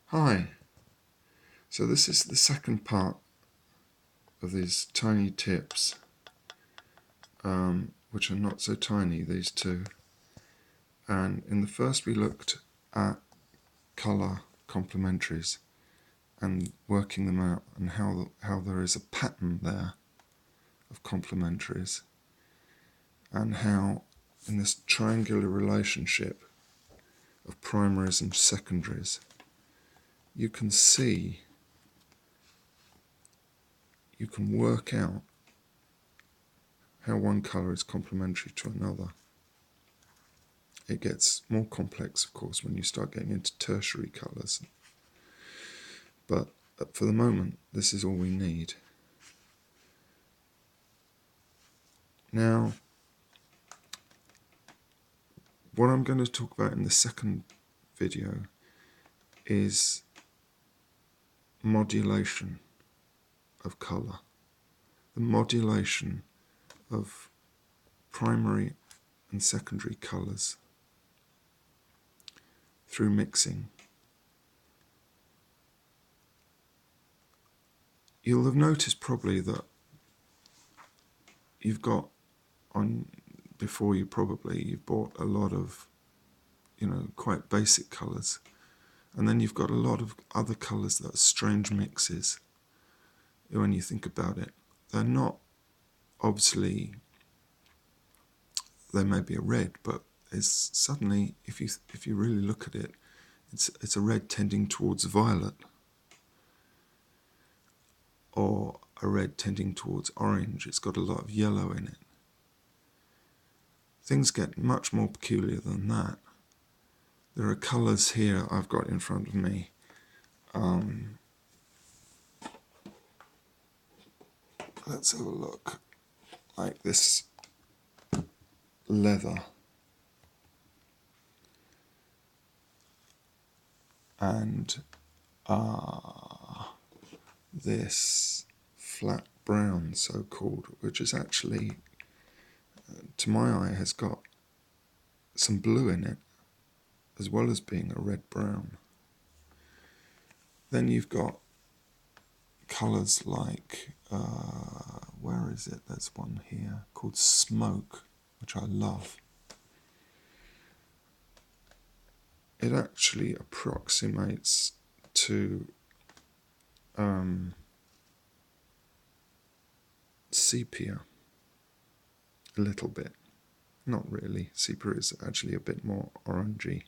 Hi, so this is the second part of these tiny tips, which are not so tiny, these two. And in the first we looked at colour complementaries and working them out, and how there is a pattern there of complementaries, and how in this triangular relationship of primaries and secondaries you can see, you can work out how one colour is complementary to another. It gets more complex, of course, when you start getting into tertiary colours. But for the moment, this is all we need. Now, what I'm going to talk about in the second video is modulation of colour. The modulation of primary and secondary colours through mixing. You'll have noticed probably that you've got you've bought a lot of, quite basic colours, and then you've got a lot of other colours that are strange mixes. When you think about it, they're not, obviously, they may be a red, but it's suddenly, if you really look at it, it's a red tending towards violet, or a red tending towards orange. It's got a lot of yellow in it. Things get much more peculiar than that. There are colours here I've got in front of me. Let's have a look. Like this leather. And this flat brown, so-called, which is actually, to my eye, has got some blue in it, as well as being a red-brown. Then you've got colours like, where is it? There's one here called Smoke, which I love. It actually approximates to sepia a little bit. Not really. Sepia is actually a bit more orangey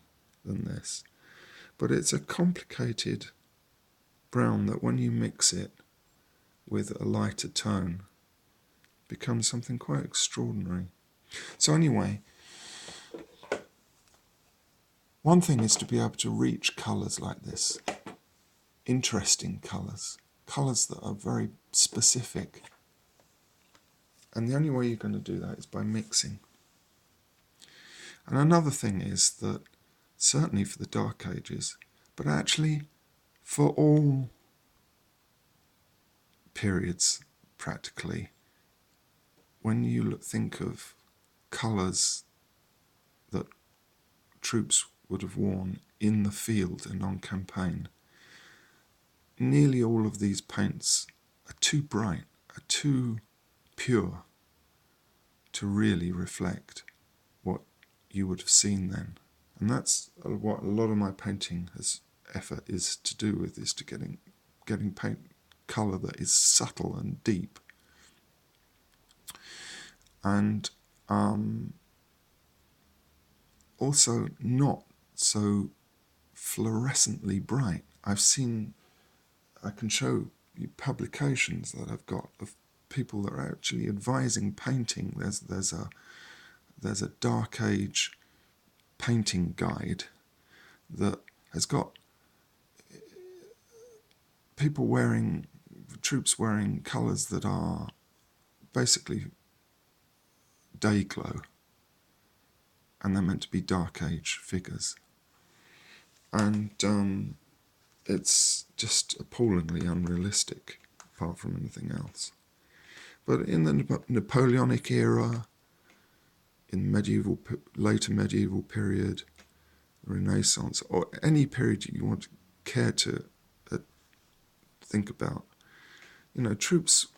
than this. But it's a complicated brown that when you mix it with a lighter tone becomes something quite extraordinary. So anyway, one thing is to be able to reach colours like this, interesting colours that are very specific. And the only way you're going to do that is by mixing. And another thing is that, certainly for the Dark Ages, but actually for all periods practically, when you think of colours that troops would have worn in the field and on campaign, nearly all of these paints are too bright, are too pure to really reflect what you would have seen then. And that's what a lot of my painting effort is to do with, is to getting paint colour that is subtle and deep. And also not so fluorescently bright. I can show you publications that I've got of people that are actually advising painting. There's a Dark Age painting guide that has got troops wearing colours that are basically day glow, and they're meant to be Dark Age figures. And it's just appallingly unrealistic, apart from anything else. But in the Napoleonic era, in later medieval period, Renaissance, or any period you want to care to think about, you know, troops,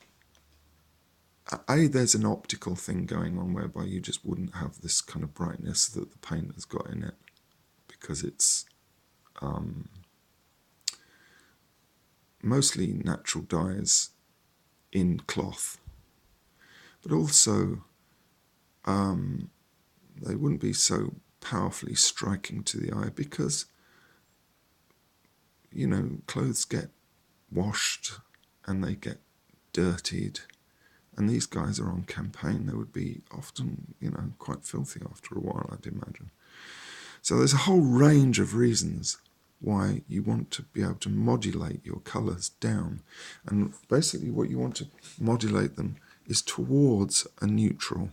there's an optical thing going on whereby you just wouldn't have this kind of brightness that the paint has got in it, because it's mostly natural dyes in cloth. But also, they wouldn't be so powerfully striking to the eye because, you know, clothes get washed and they get dirtied. And these guys are on campaign. They would be often, you know, quite filthy after a while, I'd imagine. So there's a whole range of reasons why you want to be able to modulate your colours down. And basically what you want to modulate them is towards a neutral,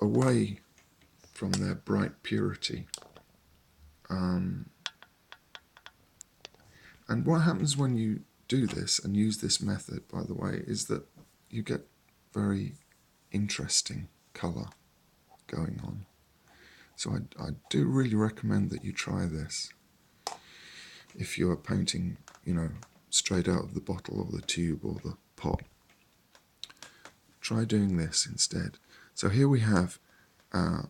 away from their bright purity. And what happens when you do this and use this method, by the way, is that you get very interesting colour going on. So I do really recommend that you try this if you are painting, you know, straight out of the bottle or the tube or the pot. Try doing this instead. So here we have a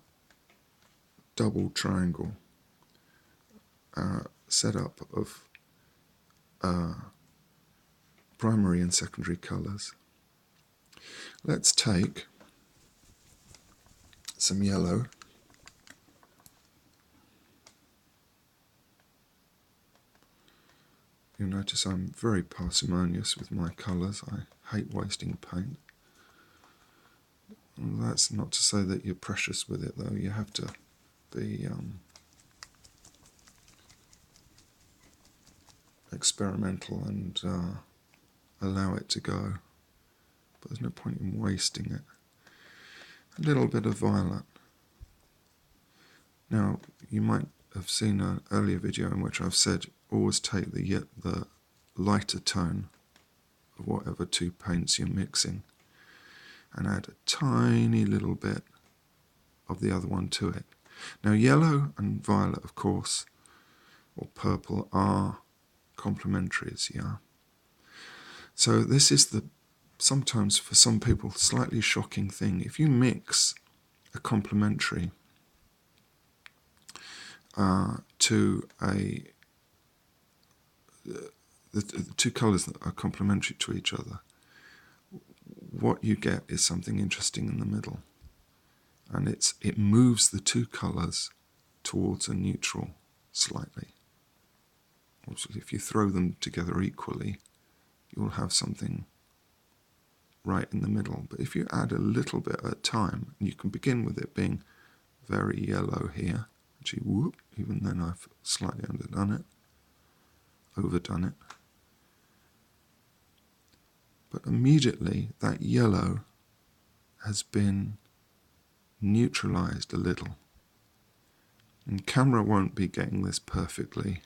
double triangle setup of primary and secondary colours. Let's take some yellow. You'll notice I'm very parsimonious with my colours. I hate wasting paint. Well, that's not to say that you're precious with it, though. You have to be experimental and allow it to go. But there's no point in wasting it. A little bit of violet. Now, you might have seen an earlier video in which I've said always take the lighter tone of whatever two paints you're mixing and add a tiny little bit of the other one to it. Now, yellow and violet, of course, or purple, are complementaries, yeah? So this is the, sometimes for some people, slightly shocking thing. If you mix a complementary to the two colours that are complementary to each other, what you get is something interesting in the middle. And it moves the two colours towards a neutral slightly. Obviously, if you throw them together equally, you'll have something right in the middle. But if you add a little bit at a time, and you can begin with it being very yellow here. Actually, whoop, even then I've slightly overdone it. But immediately that yellow has been neutralized a little. And camera won't be getting this perfectly.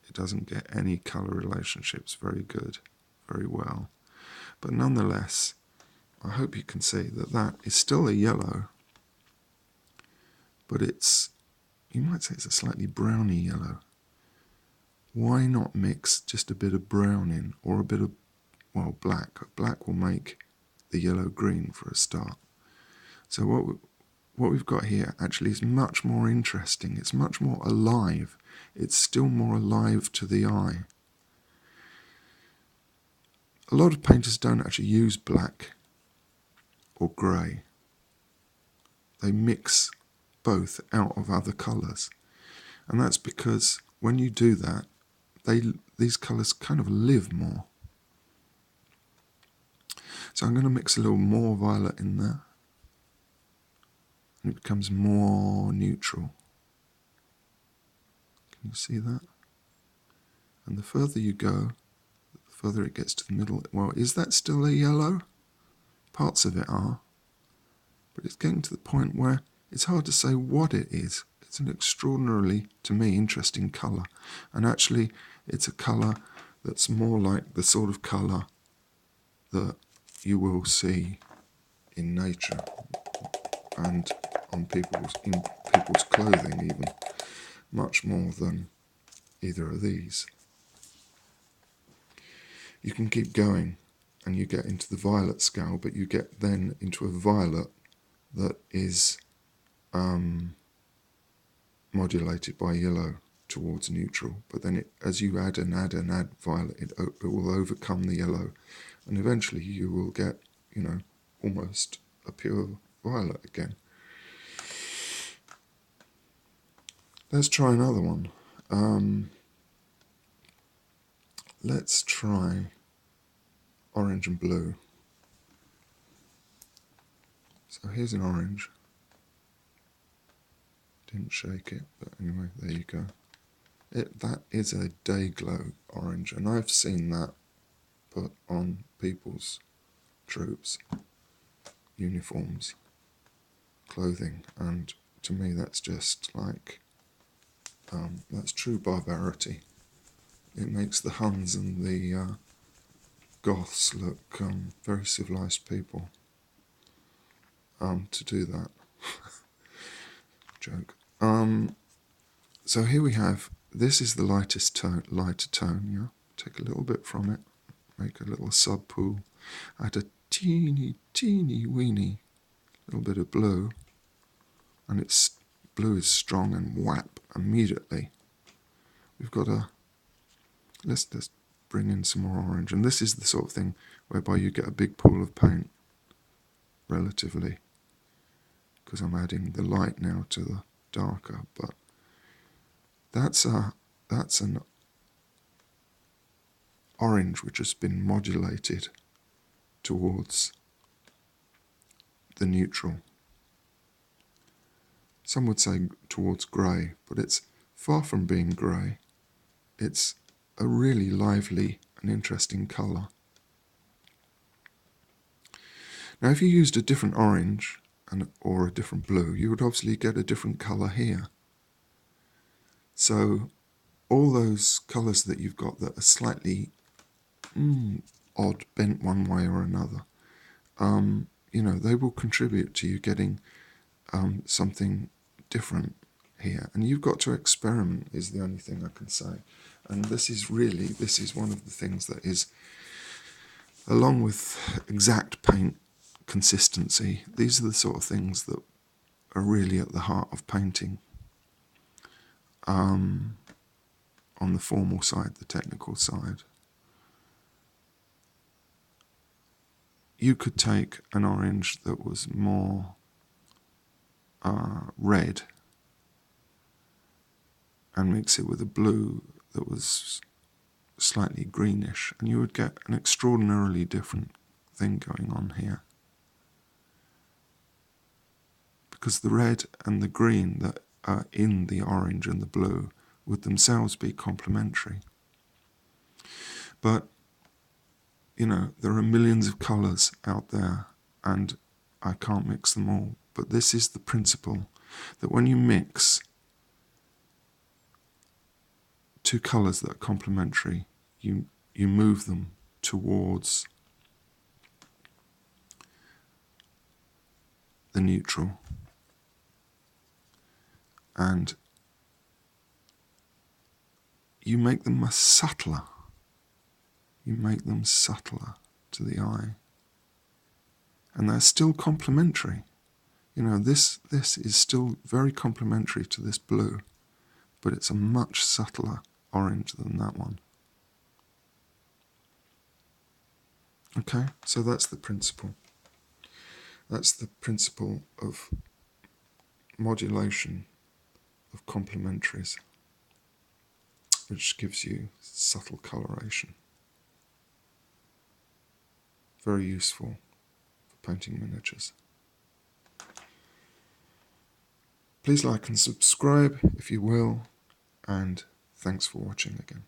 It doesn't get any color relationships very good, very well. But nonetheless, I hope you can see that that is still a yellow, but it's, you might say it's a slightly browny yellow. Why not mix just a bit of brown in, or a bit of, well, black. Black will make the yellow green for a start. So what we've got here actually is much more interesting. It's much more alive. It's still more alive to the eye. A lot of painters don't actually use black or grey. They mix both out of other colours. And that's because when you do that, these colours kind of live more. So I'm going to mix a little more violet in there. And it becomes more neutral. Can you see that? And the further you go, the further it gets to the middle. Well, is that still a yellow? Parts of it are. But it's getting to the point where it's hard to say what it is. It's an extraordinarily, to me, interesting colour. And actually, it's a colour that's more like the sort of colour that you will see in nature and in people's clothing even. much more than either of these. You can keep going and you get into the violet scale, but you get then into a violet that is modulated by yellow towards neutral, but then as you add and add and add violet, it will overcome the yellow, and eventually you will get, almost a pure violet again. Let's try another one. Let's try orange and blue. So here's an orange. Didn't shake it, but anyway, there you go. That is a day glow orange, and I've seen that put on people's troops, uniforms, clothing, and to me that's just like, that's true barbarity. It makes the Huns and the Goths look very civilized people to do that. Joke. So here we have, this is the lighter tone, yeah? Take a little bit from it, make a little sub pool, add a teeny weeny little bit of blue, and blue is strong, and whap, immediately we've got let's bring in some more orange, and this is the sort of thing whereby you get a big pool of paint relatively, because I'm adding the light now to the darker, but that's an orange which has been modulated towards the neutral. Some would say towards grey, but it's far from being grey. It's a really lively and interesting colour. Now if you used a different orange or a different blue, you would obviously get a different colour here. So all those colours that you've got that are slightly odd, bent one way or another, they will contribute to you getting something different here. And you've got to experiment, is the only thing I can say. And this is one of the things that is, along with exact paint consistency, these are the sort of things that are really at the heart of painting. On the formal side, the technical side. You could take an orange that was more red and mix it with a blue that was slightly greenish, and you would get an extraordinarily different thing going on here. Because the red and the green that are in the orange and the blue would themselves be complementary. But, there are millions of colours out there, and I can't mix them all. But this is the principle, that when you mix two colours that are complementary, you move them towards the neutral, and you make them subtler. You make them subtler to the eye, and they're still complementary. This is still very complementary to this blue, but it's a much subtler orange than that one. Okay, so that's the principle. That's the principle of modulation of complementaries, which gives you subtle coloration. Very useful for painting miniatures. Please like and subscribe if you will, and thanks for watching again.